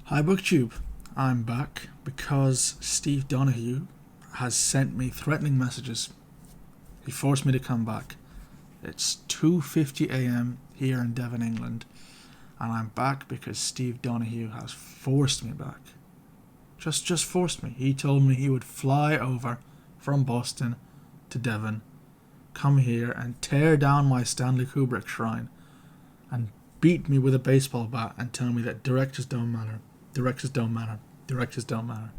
Hi BookTube, I'm back because Steve Donahue has sent me threatening messages. He forced me to come back. It's 2:50 a.m. here in Devon, England, and I'm back because Steve Donahue has forced me back. Just forced me. He told me he would fly over from Boston to Devon, come here and tear down my Stanley Kubrick shrine and beat me with a baseball bat and tell me that directors don't matter. Directors don't matter. Directors don't matter.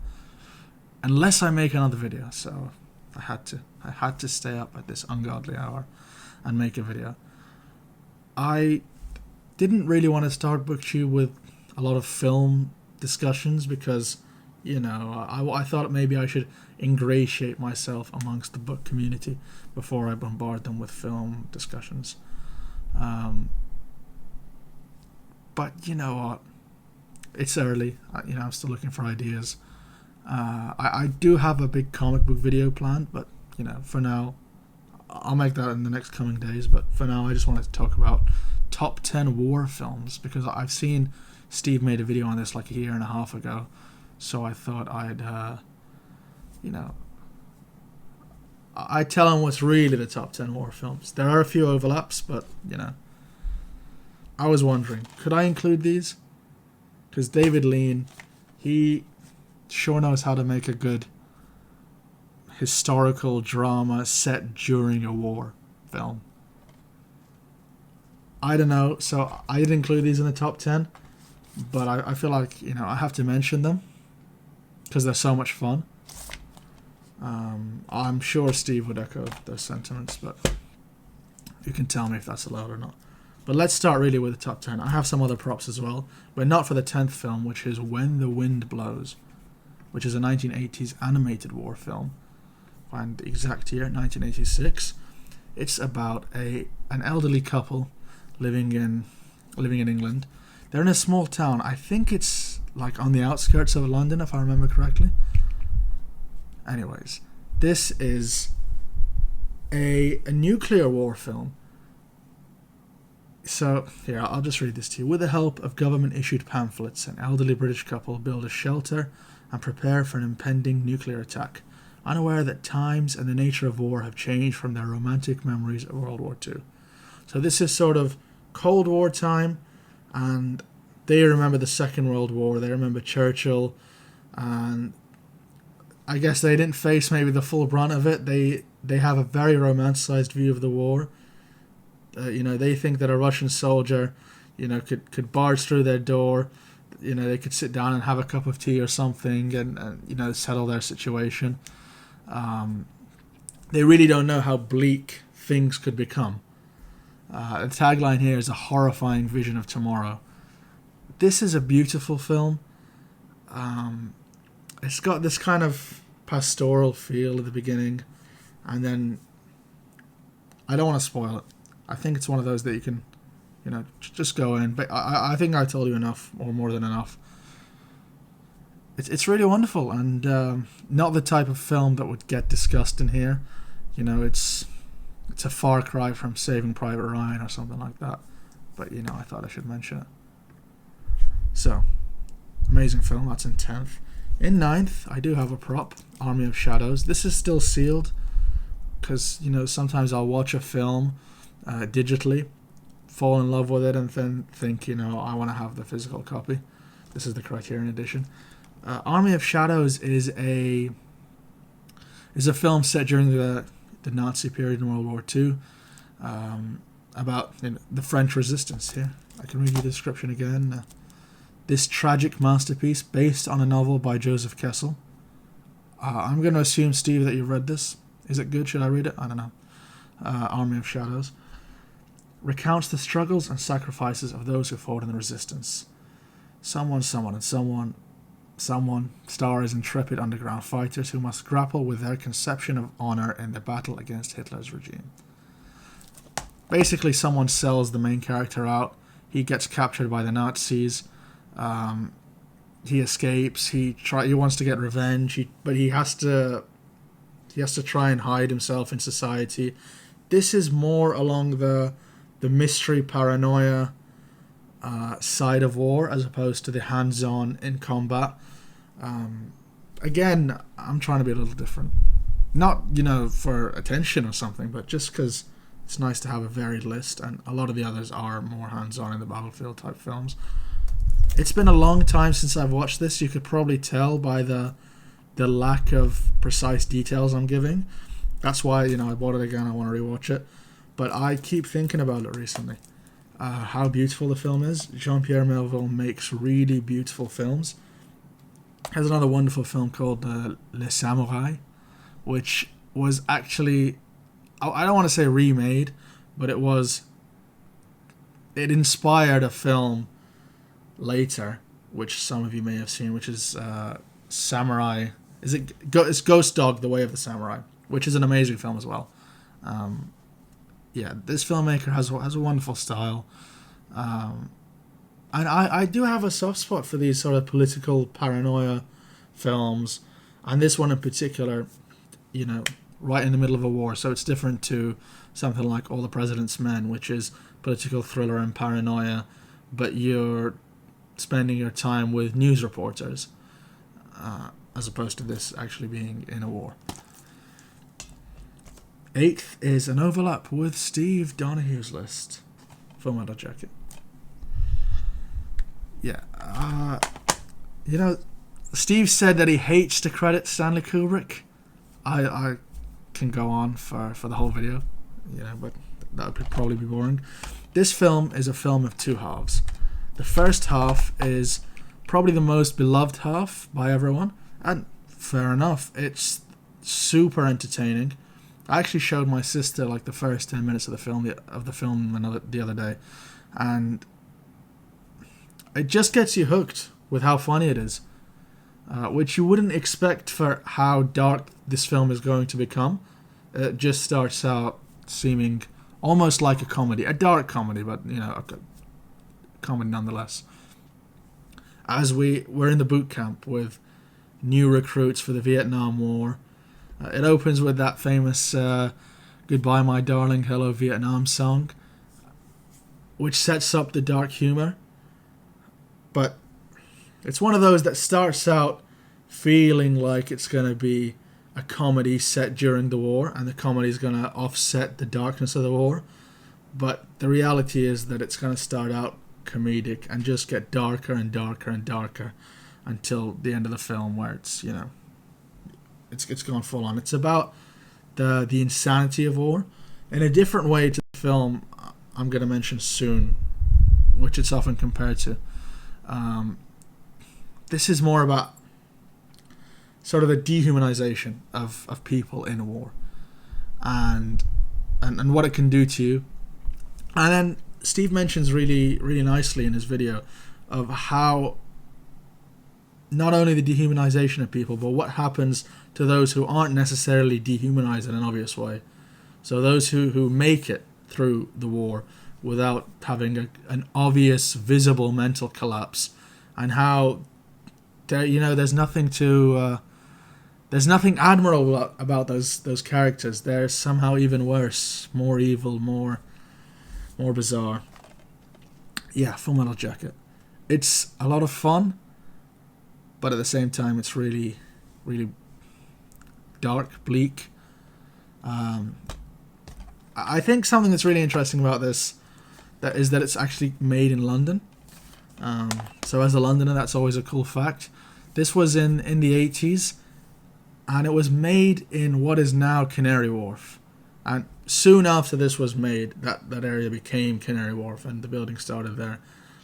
Unless I make another video, so I had to stay up at this ungodly hour and make a video. I didn't really want to start BookTube with a lot of film discussions because, I thought maybe I should ingratiate myself amongst the book community before I bombard them with film discussions. But you know what? It's early. I'm still looking for ideas. I do have a big comic book video planned, but for now, I'll make that in the next coming days. But for now, I just wanted to talk about top 10 war films because I've seen Steve made a video on this like a year and a half ago. So I thought I'd tell him what's really the top 10 war films. There are a few overlaps, but I was wondering, could I include these? Because David Lean, he sure knows how to make a good historical drama set during a war film. I don't know, so I didn't include these in the top 10, but I feel like, I have to mention them because they're so much fun. I'm sure Steve would echo those sentiments, but you can tell me if that's allowed or not. But let's start really with the top 10. I have some other props as well, but not for the 10th film, which is When the Wind Blows, which is a 1980s animated war film. Find the exact year, 1986. It's about an elderly couple living in England. They're in a small town. I think it's like on the outskirts of London, if I remember correctly. Anyways, this is a nuclear war film. So, here, I'll just read this to you. With the help of government-issued pamphlets, an elderly British couple build a shelter and prepare for an impending nuclear attack, unaware that times and the nature of war have changed from their romantic memories of World War II. So this is sort of Cold War time, and they remember the Second World War, they remember Churchill, and I guess they didn't face maybe the full brunt of it. They have a very romanticized view of the war. They think that a Russian soldier, could barge through their door. They could sit down and have a cup of tea or something and settle their situation. They really don't know how bleak things could become. The tagline here is a horrifying vision of tomorrow. This is a beautiful film. It's got this kind of pastoral feel at the beginning, and then I don't want to spoil it. I think it's one of those that you can, just go in. But I think I told you enough, or more than enough. It's really wonderful, and not the type of film that would get discussed in here. It's a far cry from Saving Private Ryan or something like that. But I thought I should mention it. So, amazing film. That's in 10th. In 9th, I do have a prop, Army of Shadows. This is still sealed because sometimes I'll watch a film digitally, fall in love with it, and then think, I want to have the physical copy. This is the Criterion edition. Army of Shadows is a film set during the Nazi period in World War II, about the French resistance. Here, I can read you the description again. This tragic masterpiece, based on a novel by Joseph Kessel. I'm going to assume, Steve, that you've read this. Is it good? Should I read it? I don't know. Army of Shadows recounts the struggles and sacrifices of those who fought in the resistance. Someone stars intrepid underground fighters who must grapple with their conception of honor in the battle against Hitler's regime. Basically, someone sells the main character out. He gets captured by the Nazis. He escapes. He wants to get revenge. But he has to try and hide himself in society. This is more along the mystery paranoia side of war as opposed to the hands-on in combat. Again, I'm trying to be a little different. Not, for attention or something, but just because it's nice to have a varied list, and a lot of the others are more hands-on in the battlefield type films. It's been a long time since I've watched this. You could probably tell by the lack of precise details I'm giving. That's why, I bought it again. I want to rewatch it. But I keep thinking about it recently. How beautiful the film is. Jean-Pierre Melville makes really beautiful films. Has another wonderful film called Les Samouraïs, which was actually, I don't want to say remade, but it inspired a film later, which some of you may have seen, which is Samurai. It's Ghost Dog: The Way of the Samurai, which is an amazing film as well. This filmmaker has a wonderful style, and I do have a soft spot for these sort of political paranoia films, and this one in particular, right in the middle of a war, so it's different to something like All the President's Men, which is political thriller and paranoia, but you're spending your time with news reporters, as opposed to this actually being in a war. 8th is an overlap with Steve Donahue's list, Full Metal Jacket. Steve said that he hates to credit Stanley Kubrick. I can go on for the whole video, but that would probably be boring. This film is a film of two halves. The first half is probably the most beloved half by everyone, and fair enough, it's super entertaining. I actually showed my sister like the first 10 minutes of the film the other day, and it just gets you hooked with how funny it is, which you wouldn't expect for how dark this film is going to become. It just starts out seeming almost like a comedy, a dark comedy, but a comedy nonetheless. As we're in the boot camp with new recruits for the Vietnam War. It opens with that famous Goodbye My Darling, Hello Vietnam song, which sets up the dark humor. But it's one of those that starts out feeling like it's going to be a comedy set during the war, and the comedy is going to offset the darkness of the war. But the reality is that it's going to start out comedic and just get darker and darker and darker until the end of the film, where it's it's gone full on. It's about the insanity of war in a different way to the film I'm going to mention soon, which it's often compared to. This is more about sort of the dehumanization of people in a war, and what it can do to you. And then Steve mentions really, really nicely in his video of how not only the dehumanization of people, but what happens to those who aren't necessarily dehumanized in an obvious way. So those who make it through the war without having an obvious, visible mental collapse, and how there's nothing admirable about those characters. They're somehow even worse, more evil, more bizarre. Yeah, Full Metal Jacket. It's a lot of fun, but at the same time, it's really, really dark, bleak. I think something that's really interesting about this is that it's actually made in London. So as a Londoner, that's always a cool fact. This was in the 80s, and it was made in what is now Canary Wharf. And soon after this was made, that area became Canary Wharf, and the building started there.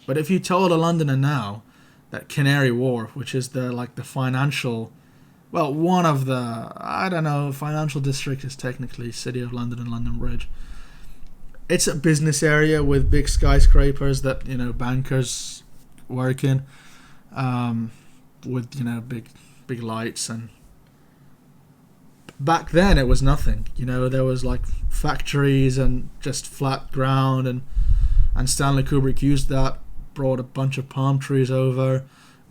But if you told a Londoner now that Canary Wharf, which is the financial, well, one of the, financial district is technically City of London and London Bridge. It's a business area with big skyscrapers that, bankers work in, with, big lights. And back then it was nothing. There was like factories and just flat ground, and Stanley Kubrick used that, brought a bunch of palm trees over,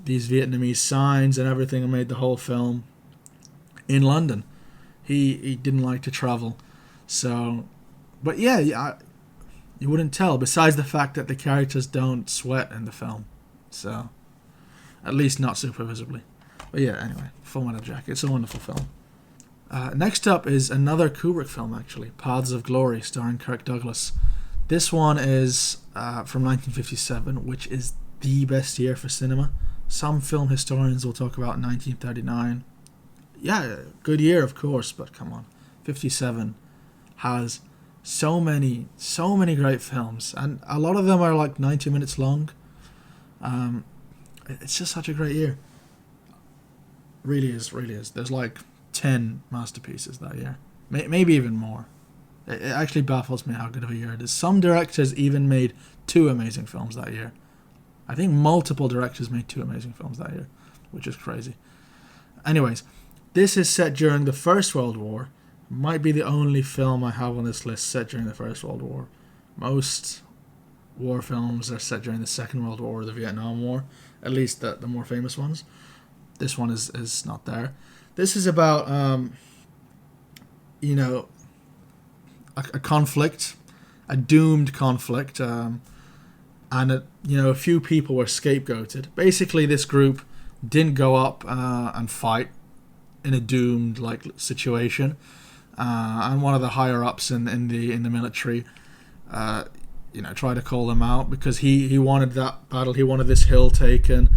these Vietnamese signs and everything, and made the whole film in London. He didn't like to travel. So, but yeah, You wouldn't tell, besides the fact that the characters don't sweat in the film. So, at least not super visibly. But yeah, anyway, Full Metal Jacket. It's a wonderful film. Next up is another Kubrick film, actually, Paths of Glory, starring Kirk Douglas. This one is from 1957, which is the best year for cinema. Some film historians will talk about 1939. Yeah, good year, of course, but come on. 57 has so many great films, and a lot of them are like 90 minutes long. It's just such a great year. Really is. There's like 10 masterpieces that year. Maybe even more. It actually baffles me how good of a year it is. Some directors even made 2 amazing films that year. I think multiple directors made 2 amazing films that year, which is crazy. Anyways, this is set during the First World War. Might be the only film I have on this list set during the First World War. Most war films are set during the Second World War or the Vietnam War, at least the more famous ones. This one is not there. This is about, a conflict, a doomed conflict, and a few people were scapegoated. Basically, this group didn't go up and fight in a doomed situation, and one of the higher ups in the military, tried to call them out because he wanted that battle. He wanted this hill taken,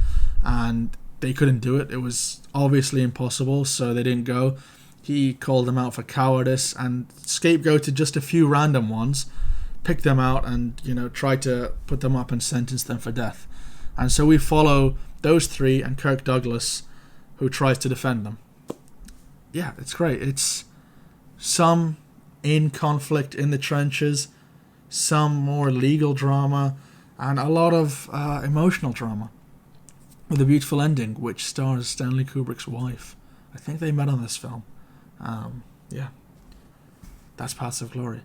and they couldn't do it. It was obviously impossible, so they didn't go. He called them out for cowardice and scapegoated just a few random ones, picked them out, and tried to put them up and sentence them for death. And so we follow those 3 and Kirk Douglas, who tries to defend them. Yeah, it's great. It's some in conflict in the trenches, some more legal drama, and a lot of emotional drama, with a beautiful ending, which stars Stanley Kubrick's wife. I think they met on this film. Yeah, that's Paths of Glory.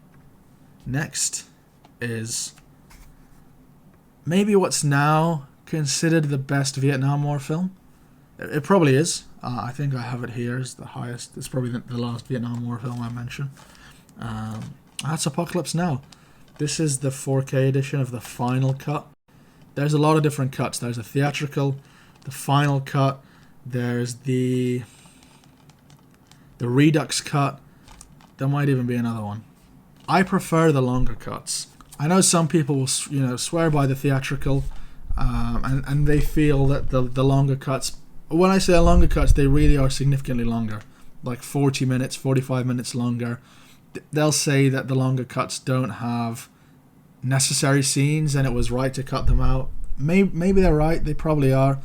Next is maybe what's now considered the best Vietnam War film. It probably is. I think I have it here as the highest. It's probably the last Vietnam War film I mentioned. That's Apocalypse Now. This is the 4K edition of the final cut. There's a lot of different cuts. There's a theatrical, the final cut, there's the Redux cut. There might even be another one. I prefer the longer cuts. I know some people will swear by the theatrical, and they feel that the longer cuts, when I say longer cuts, they really are significantly longer, like 40 minutes, 45 minutes longer. They'll say that the longer cuts don't have necessary scenes and it was right to cut them out. Maybe they're right, they probably are,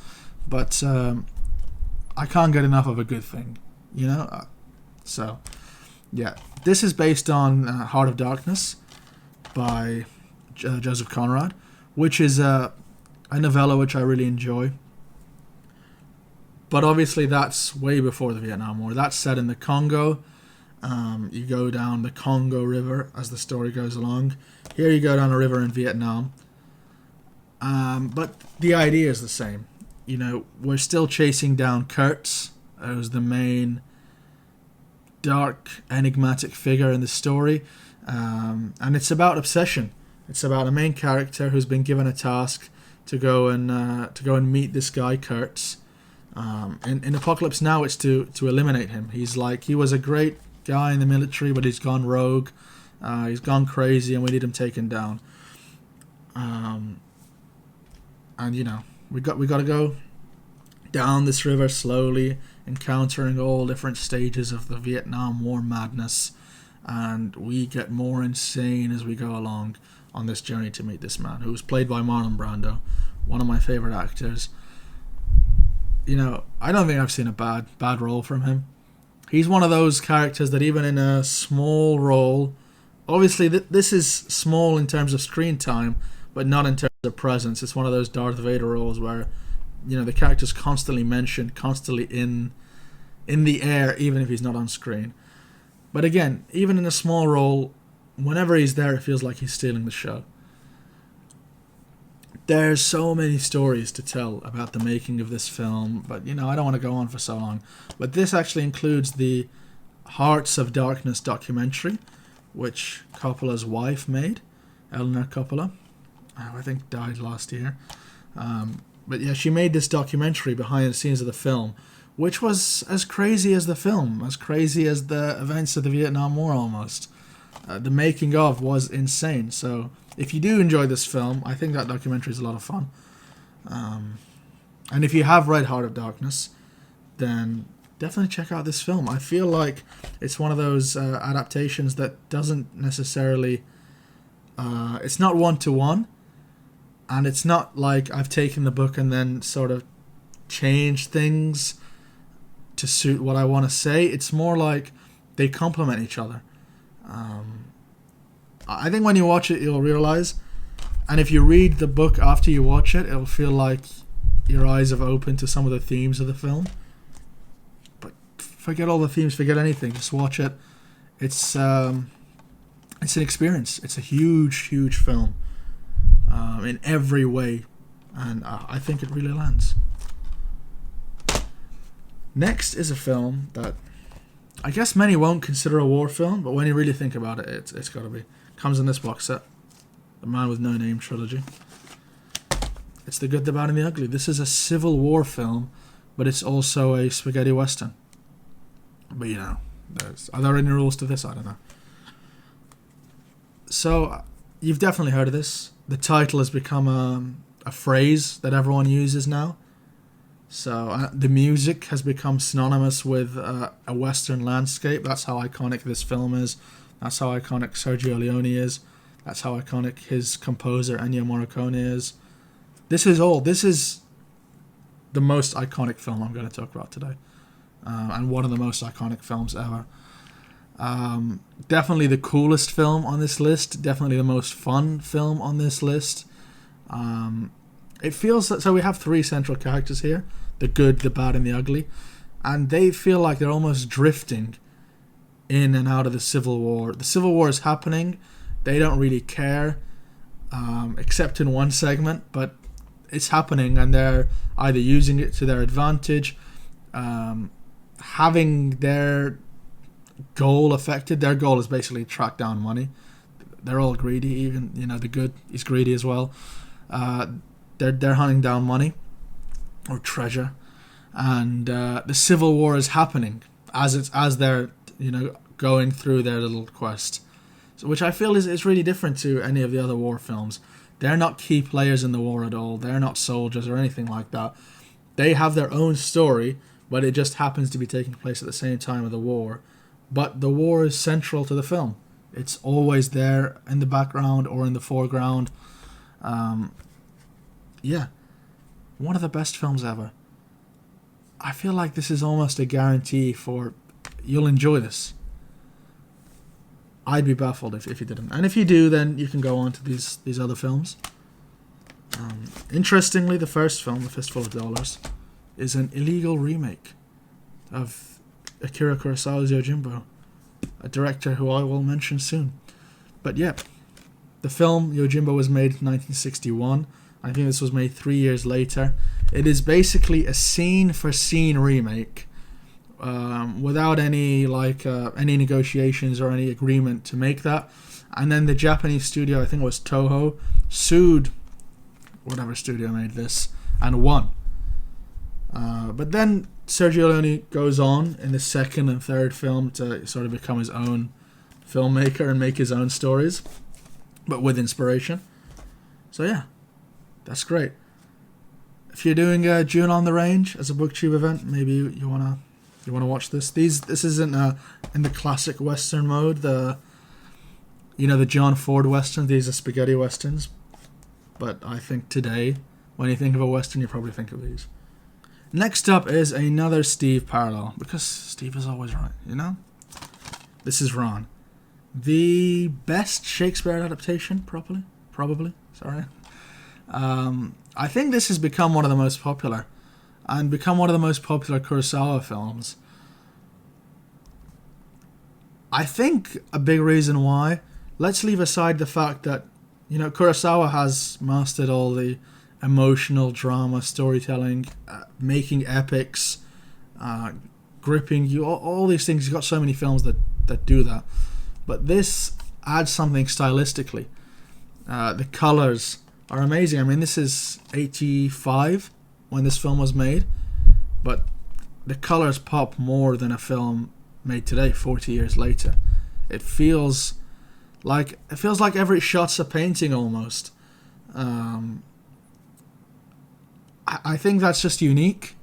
but I can't get enough of a good thing, So, yeah, this is based on Heart of Darkness by Joseph Conrad, which is a novella which I really enjoy. But obviously that's way before the Vietnam War. That's set in the Congo. You go down the Congo River as the story goes along. Here you go down a river in Vietnam. But the idea is the same. We're still chasing down Kurtz, who's the main dark, enigmatic figure in the story. And it's about obsession. It's about a main character who's been given a task to go and meet this guy Kurtz. In Apocalypse Now, it's to eliminate him. He was a great guy in the military, but he's gone rogue. He's gone crazy, and we need him taken down. We got to go down this river slowly, encountering all different stages of the Vietnam War madness, and we get more insane as we go along on this journey to meet this man, who's played by Marlon Brando, one of my favorite actors. I don't think I've seen a bad role from him. He's one of those characters that even in a small role, obviously this is small in terms of screen time, but not in terms of presence. It's one of those Darth Vader roles where, the character's constantly mentioned, constantly in the air, even if he's not on screen. But again, even in a small role, whenever he's there, it feels like he's stealing the show. There's so many stories to tell about the making of this film, but I don't want to go on for so long. But this actually includes the Hearts of Darkness documentary, which Coppola's wife made. Eleanor Coppola, who I think died last year. But yeah, she made this documentary behind the scenes of the film, which was as crazy as the film, as crazy as the events of the Vietnam War almost. The making of was insane. So if you do enjoy this film, I think that documentary is a lot of fun. And if you have read Heart of Darkness, then definitely check out this film. I feel like it's one of those adaptations that doesn't necessarily... it's not one-to-one, and it's not like I've taken the book and then sort of changed things to suit what I want to say. It's more like they complement each other. I think when you watch it, you'll realize, and if you read the book after you watch it, it'll feel like your eyes have opened to some of the themes of the film. But forget all the themes, forget anything, just watch it. It's an experience. It's a huge, huge film in every way, and I think it really lands. Next is a film that I guess many won't consider a war film, but when you really think about it, it's got to be. Comes in this box set, The Man with No Name trilogy. It's The Good, the Bad, and the Ugly. This is a Civil War film, but it's also a spaghetti western. But are there any rules to this? I don't know. So, you've definitely heard of this. The title has become a phrase that everyone uses now. So, the music has become synonymous with a western landscape. That's how iconic this film is. That's how iconic Sergio Leone is. That's how iconic his composer Ennio Morricone is. This is the most iconic film I'm going to talk about today. And one of the most iconic films ever. Definitely the coolest film on this list. Definitely the most fun film on this list. It feels that, so we have three central characters here. The good, the bad, and the ugly. And they feel like they're almost drifting in and out of the Civil War. The Civil War is happening. They don't really care, except in one segment, but it's happening, and they're either using it to their advantage, having their goal affected. Their goal is basically to track down money. They're all greedy. Even the good is greedy as well. They're hunting down money or treasure, and the Civil War is happening as they're going through their little quest. So, which I feel is really different to any of the other war films. They're not key players in the war at all. They're not soldiers or anything like that. They have their own story, but it just happens to be taking place at the same time of the war. But the war is central to the film. It's always there in the background or in the foreground. Yeah. One of the best films ever. I feel like this is almost a guarantee for you'll enjoy this. I'd be baffled if you didn't. And if you do, then you can go on to these other films. Interestingly, the first film, The Fistful of Dollars, is an illegal remake of Akira Kurosawa's Yojimbo, a director who I will mention soon. But yeah, the film Yojimbo was made in 1961. I think this was made 3 years later. It is basically a scene-for-scene remake, without any negotiations or any agreement to make that. And then the Japanese studio, I think it was Toho, sued whatever studio made this and won. But then Sergio Leone goes on in the second and third film to sort of become his own filmmaker and make his own stories, but with inspiration. So yeah, that's great. If you're doing June on the Range as a BookTube event, maybe you wanna watch this. This isn't in the classic Western mode. The John Ford Western. These are spaghetti Westerns. But I think today, when you think of a Western, you probably think of these. Next up is another Steve parallel, because Steve is always right, This is Ron. The best Shakespeare adaptation, probably. Sorry. I think this has become one of the most popular, and become one of the most popular Kurosawa films. I think a big reason why, let's leave aside the fact that, Kurosawa has mastered all the emotional drama, storytelling, making epics, gripping you, all these things. You've got so many films that do that. But this adds something stylistically. The colors are amazing. I mean, this is 85 when this film was made, but the colors pop more than a film made today, 40 years later. It feels like every shot's a painting almost. I think that's just unique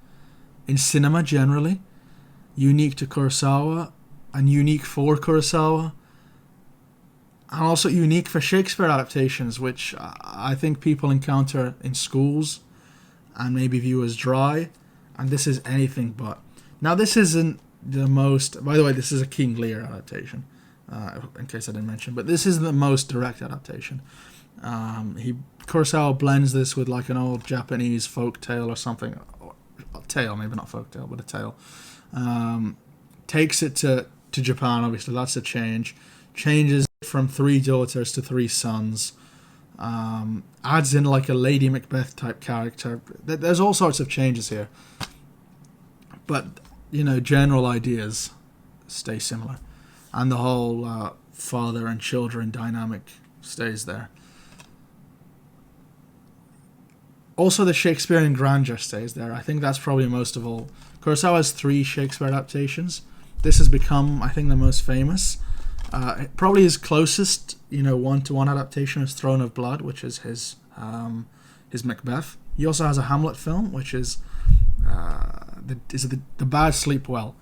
in cinema generally, unique to Kurosawa, and unique for Kurosawa, and also unique for Shakespeare adaptations, which I think people encounter in schools and maybe view as dry, and this is anything but. Now, this isn't the most... By the way, this is a King Lear adaptation, in case I didn't mention, but this isn't the most direct adaptation. Kurosawa blends this with like an old Japanese folk tale or something. Tale, maybe not folk tale, but a tale. Takes it to Japan, obviously, that's a change. Changes from 3 daughters to 3 sons. Adds in like a Lady Macbeth type character. There's all sorts of changes here. But, general ideas stay similar. And the whole father and children dynamic stays there. Also, the Shakespearean grandeur stays there. I think that's probably most of all. Kurosawa has 3 Shakespeare adaptations. This has become, I think, the most famous. Probably his closest, one-to-one adaptation is Throne of Blood, which is his Macbeth. He also has a Hamlet film, which is the Bad Sleep Well,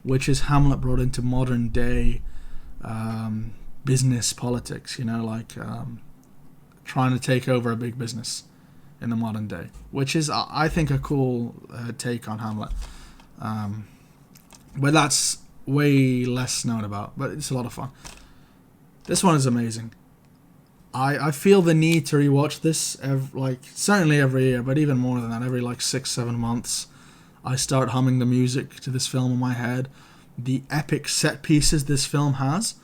which is Hamlet brought into modern day business politics. Trying to take over a big business in the modern day, which is, I think, a cool take on Hamlet. But that's way less known about, but it's a lot of fun. This one is amazing. I feel the need to rewatch this, certainly every year, but even more than that, every 6-7 months. I start humming the music to this film in my head. The epic set pieces this film has.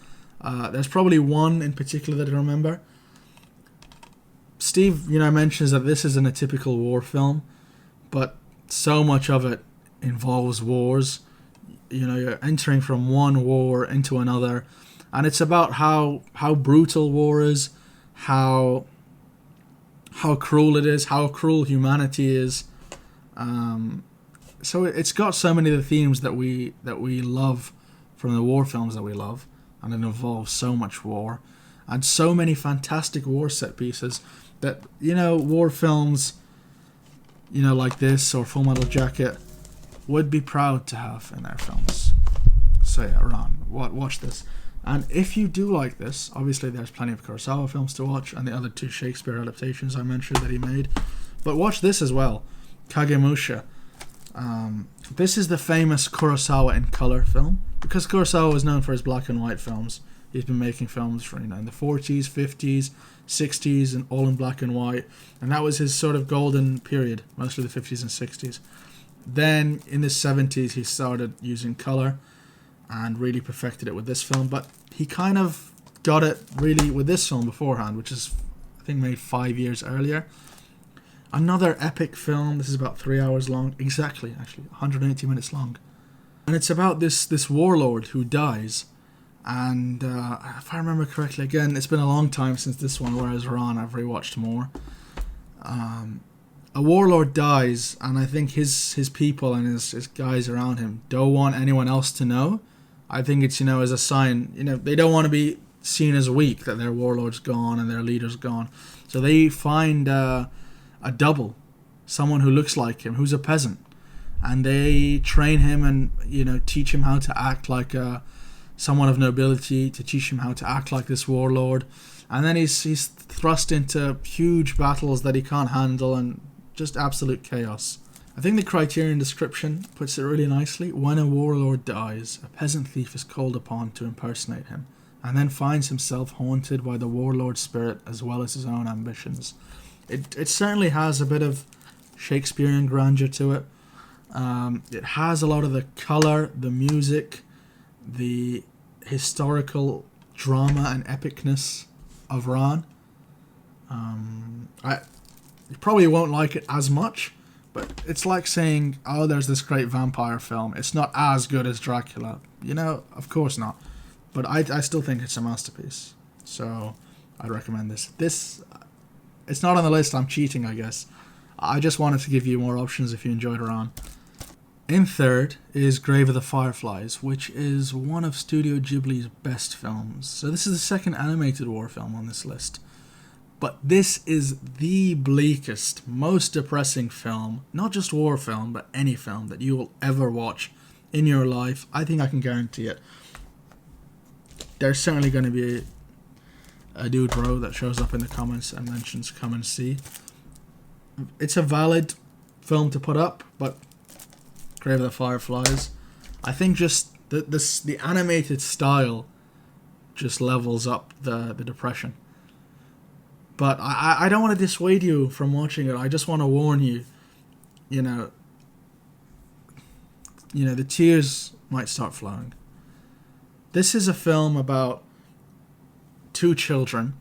There's probably one in particular that I remember. Steve, mentions that this isn't a typical war film, but so much of it involves wars. You're entering from one war into another, and it's about how brutal war is, how cruel it is, how cruel humanity is. So it's got so many of the themes that we love from the war films that we love, and it involves so much war, and so many fantastic war set pieces that, war films, like this or Full Metal Jacket would be proud to have in their films. So yeah, Ron, watch this. And if you do like this, obviously there's plenty of Kurosawa films to watch, and the other 2 Shakespeare adaptations I mentioned that he made. But watch this as well, Kagemusha. This is the famous Kurosawa in color film, because Kurosawa was known for his black and white films. He's been making films for in the 40s, 50s, 60s, and all in black and white, and that was his sort of golden period, mostly the 50s and 60s. Then in the 70s he started using color and really perfected it with this film, but he kind of got it really with this film beforehand, which is, I think, made 5 years earlier. Another epic film. This is about 3 hours long, actually 180 minutes long, and it's about this warlord who dies. And if I remember correctly, again, it's been a long time since this one, whereas Ron, I've rewatched more. A warlord dies, and I think his people and his guys around him don't want anyone else to know. I think it's, as a sign, they don't want to be seen as weak, that their warlord's gone and their leader's gone. So they find a double, someone who looks like him, who's a peasant. And they train him and, teach him how to act like someone of nobility, to teach him how to act like this warlord. And then he's thrust into huge battles that he can't handle and just absolute chaos. I think the Criterion description puts it really nicely. When a warlord dies, a peasant thief is called upon to impersonate him, and then finds himself haunted by the warlord's spirit as well as his own ambitions. It certainly has a bit of Shakespearean grandeur to it. It has a lot of the colour, the music, the historical drama and epicness of Ran. You probably won't like it as much, but it's like saying, oh, there's this great vampire film. It's not as good as Dracula. Of course not. But I still think it's a masterpiece. So I'd recommend this. It's not on the list. I'm cheating, I guess. I just wanted to give you more options if you enjoyed Iran. In third is Grave of the Fireflies, which is one of Studio Ghibli's best films. So this is the second animated war film on this list. But this is the bleakest, most depressing film, not just war film, but any film that you will ever watch in your life. I think I can guarantee it. There's certainly going to be a dude bro that shows up in the comments and mentions come and see. It's a valid film to put up, but Grave of the Fireflies, I think just the animated style just levels up the depression. But I don't want to dissuade you from watching it. I just want to warn you, the tears might start flowing. This is a film about two children,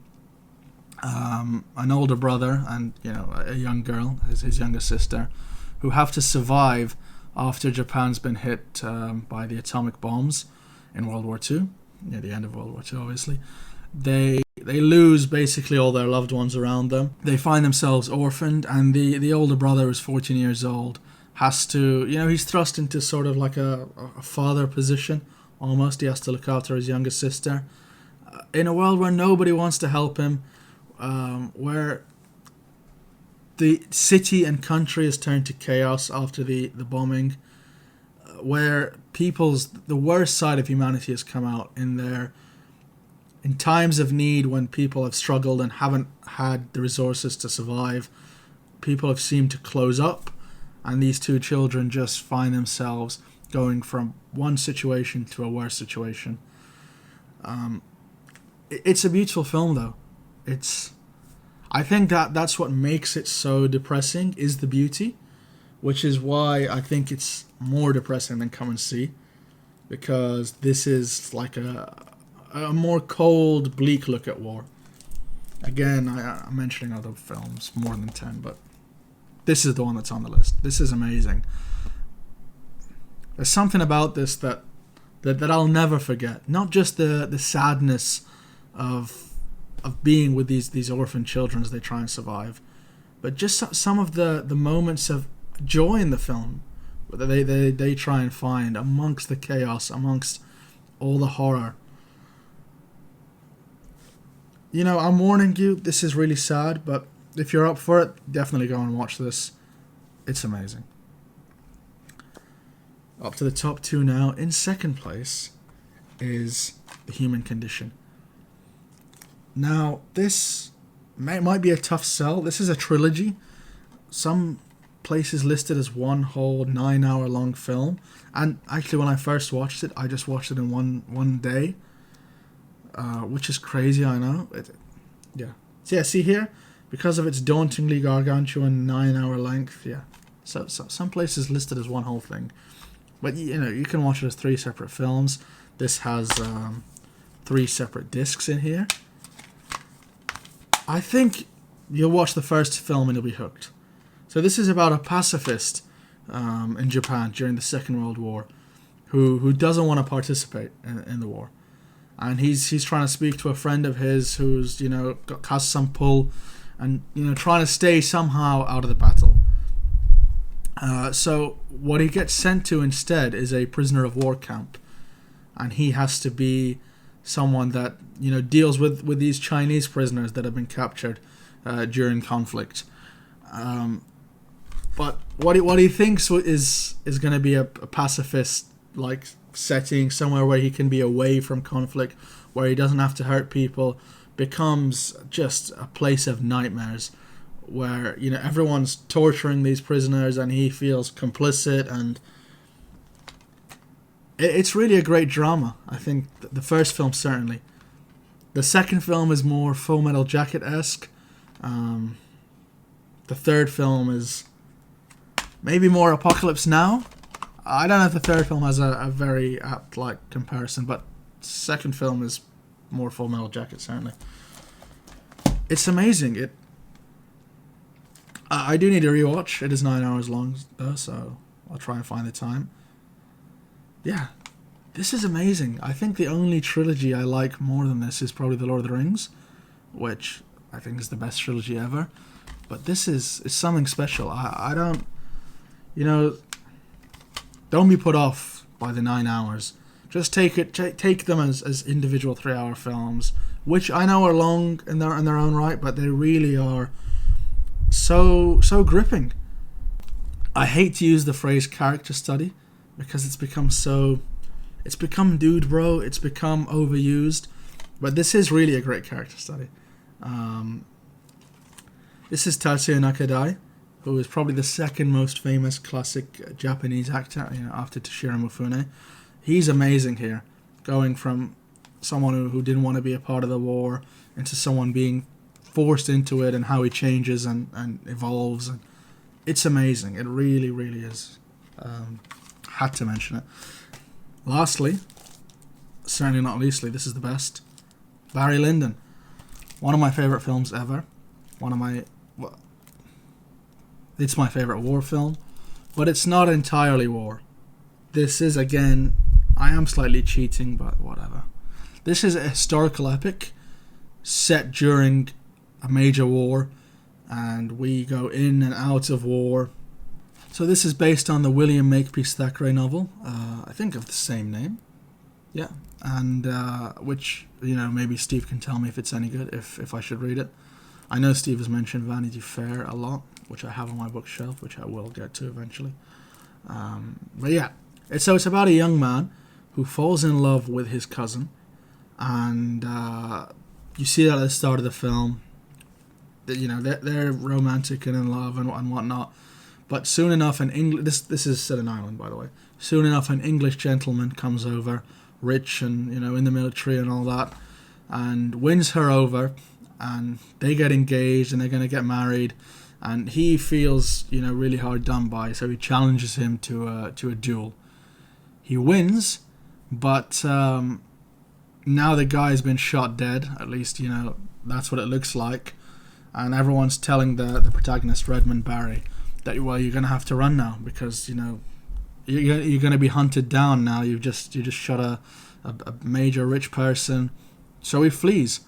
an older brother and a young girl, his younger sister, who have to survive after Japan's been hit by the atomic bombs in World War II, near the end of World War II, obviously. They lose basically all their loved ones around them. They find themselves orphaned, and the older brother, who's 14 years old, has to, he's thrust into sort of like a father position, almost. He has to look after his younger sister. In a world where nobody wants to help him, where the city and country has turned to chaos after the bombing, where the worst side of humanity has come out in times of need, when people have struggled and haven't had the resources to survive. People have seemed to close up, and these two children just find themselves going from one situation to a worse situation. It's a beautiful film, though. I think that's what makes it so depressing, is the beauty, which is why I think it's more depressing than Come and See, because this is like a more cold, bleak look at war. Again, I'm mentioning other films, more than 10, but this is the one that's on the list. This is amazing. There's something about this that I'll never forget. Not just the sadness of being with these orphan children as they try and survive, but just some of the moments of joy in the film that they try and find amongst the chaos, amongst all the horror. I'm warning you, this is really sad, but if you're up for it, definitely go and watch this. It's amazing. Up to the top two now. In second place is The Human Condition. Now, this might be a tough sell. This is a trilogy. Some places listed as one whole 9-hour-long film. And actually, when I first watched it, I just watched it in one day. Which is crazy, I know. So yeah, see here? Because of its dauntingly gargantuan 9-hour length, yeah. So some places listed as one whole thing. But, you can watch it as 3 separate films. This has 3 separate discs in here. I think you'll watch the first film and you'll be hooked. So this is about a pacifist in Japan during the Second World War who doesn't want to participate in the war. And he's trying to speak to a friend of his who's, has some pull and, trying to stay somehow out of the battle. So what he gets sent to instead is a prisoner of war camp. And he has to be someone that, deals with these Chinese prisoners that have been captured during conflict. But what he thinks is going to be a pacifist, like, setting somewhere where he can be away from conflict, where he doesn't have to hurt people, becomes just a place of nightmares where everyone's torturing these prisoners and he feels complicit, and it's really a great drama. I think the first film, certainly. The second film is more Full Metal Jacket-esque. The third film is maybe more Apocalypse Now. I don't know if the third film has a very apt comparison, but second film is more Full Metal Jacket, certainly. It's amazing. I do need a rewatch. It is 9 hours long, though, so I'll try and find the time. Yeah, this is amazing. I think the only trilogy I like more than this is probably The Lord of the Rings, which I think is the best trilogy ever. But this is something special. I don't, you know, don't be put off by the 9 hours. Just take them as individual 3-hour films, which I know are long in their own right, but they really are so gripping. I hate to use the phrase character study because it's become dude bro, it's become overused, but this is really a great character study. This is Tatsuya Nakadai, who is probably the second most famous classic Japanese actor, after Toshiro Mifune. He's amazing here, going from someone who didn't want to be a part of the war into someone being forced into it, and how he changes and evolves. And it's amazing. It really, really is. Had to mention it. Lastly, certainly not leastly, this is the best. Barry Lyndon. One of my favourite films ever. It's my favourite war film, but it's not entirely war. This is, again, I am slightly cheating, but whatever. This is a historical epic set during a major war, and we go in and out of war. So this is based on the William Makepeace Thackeray novel, I think of the same name. Yeah, and which, maybe Steve can tell me if it's any good, if I should read it. I know Steve has mentioned Vanity Fair a lot, which I have on my bookshelf, which I will get to eventually. But yeah, it's about a young man who falls in love with his cousin, and you see that at the start of the film. They're romantic and in love and whatnot. But soon enough, this is set in Ireland, by the way. Soon enough, an English gentleman comes over, rich and in the military and all that, and wins her over, and they get engaged and they're going to get married. And he feels really hard done by, so he challenges him to a duel. He wins, but now the guy's been shot dead. At least that's what it looks like. And everyone's telling the protagonist, Redmond Barry, that you're going to have to run now because you're going to be hunted down now. You just shot a major rich person. So he flees,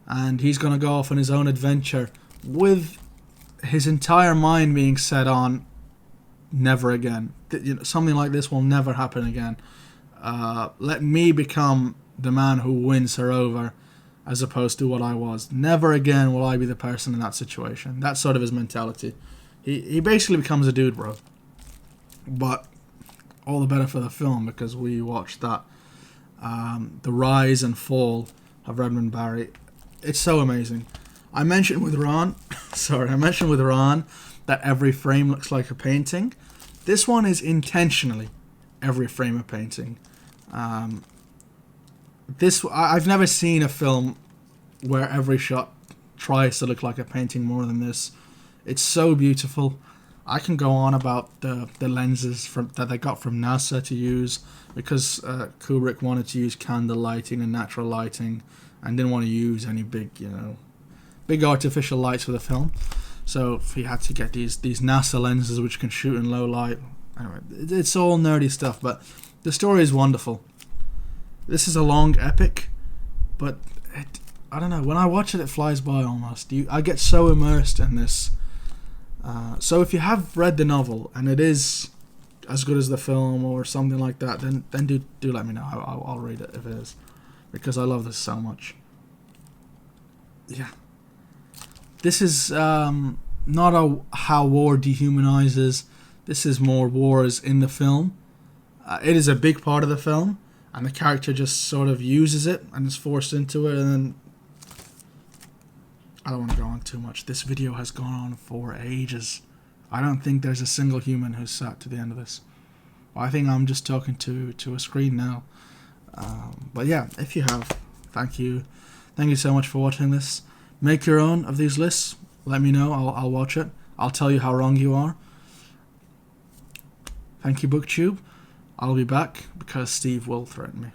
and he's going to go off on his own adventure with his entire mind being set on never again. Something like this will never happen again. Let me become the man who wins her over, as opposed to what I was. Never again will I be the person in that situation. That's sort of his mentality. He basically becomes a dude, bro. But all the better for the film, because we watched that. The rise and fall of Redmond Barry. It's so amazing. I mentioned with Ron that every frame looks like a painting. This one is intentionally every frame a painting. I've never seen a film where every shot tries to look like a painting more than this. It's so beautiful. I can go on about the lenses that they got from NASA to use, because Kubrick wanted to use candle lighting and natural lighting and didn't want to use any big artificial lights for the film. So he had to get these NASA lenses which can shoot in low light. Anyway, it's all nerdy stuff, but the story is wonderful. This is a long epic, but I don't know. When I watch it, it flies by almost. I get so immersed in this. So if you have read the novel and it is as good as the film or something like that, then do let me know. I'll read it if it is, because I love this so much. Yeah. This is not how war dehumanizes. This is more wars in the film. It is a big part of the film, and the character just sort of uses it and is forced into it, and then I don't want to go on too much. This video has gone on for ages. I don't think there's a single human who's sat to the end of this. Well, I think I'm just talking to a screen now. But yeah, if you have, thank you. Thank you so much for watching this. Make your own of these lists. Let me know. I'll watch it. I'll tell you how wrong you are. Thank you, BookTube. I'll be back because Steve will threaten me.